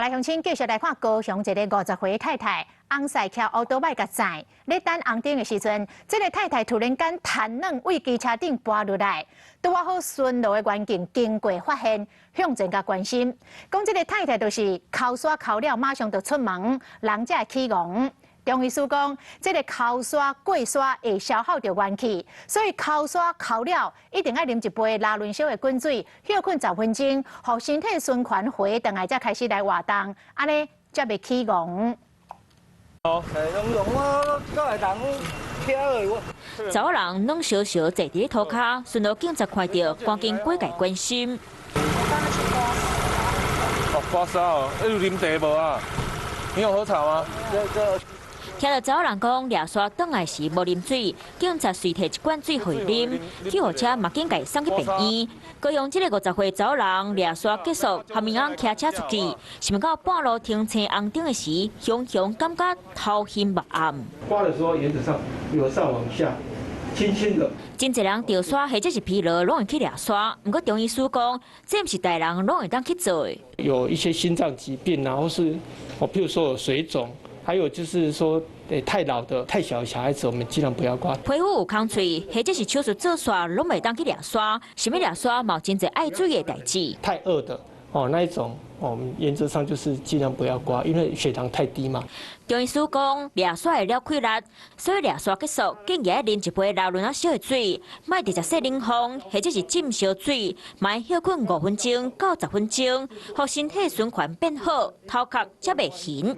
来，乡亲继续来看高雄一个50岁的太太，红赛骑乌多摆甲载，咧等红灯的时阵，这个太太突然间瘫软，为机车顶跌落来，拄啊好顺路的员警经过发现，向前甲关心，讲这个太太就是扣刷扣了，马上就出门，人才会起戆。中医师讲，这个扣刷过刷会消耗着元气，所以扣刷扣了一定要啉一杯拉伦烧的滚水，休困10分钟，让身体循环回转来，才开始来活动，安尼才袂起戆。哦，用我个会当听我。查某人软烧烧坐伫涂骹，顺路警察看到，赶紧过界关心。哦，发烧哦，有啉茶无啊？你有喝茶吗？听到查某人讲，掠刷倒来时无啉水，警察随摕一罐水互伊啉，救护车马紧甲伊送去病院。高雄这个50岁查某人掠刷结束，下面人骑车出去，想到半路停车红灯的时，熊感觉头晕目暗。刮的时候原则上由上往下，轻轻的。真侪人掉刷或者是疲劳，拢会去掠刷。不过中医师讲，这不是大人拢会当去做。有一些心脏疾病啊，或是譬如说有水肿。还有就是说，太老的、太小的小孩子，我们尽量不要刮。皮肤有空脆，或者是手术做刷，拢袂当去掠刷。想要掠刷，嘛有真侪爱注意的代志。太饿的那一种，我们原则上就是尽量不要刮，因为血糖太低嘛。中医师讲，掠刷会了溃力，所以掠刷结束，建议啉一杯老软烧的水，莫直接洗冷风，或者是浸烧水，莫休困5分钟到10分钟，让身体循环变好，头壳才袂晕。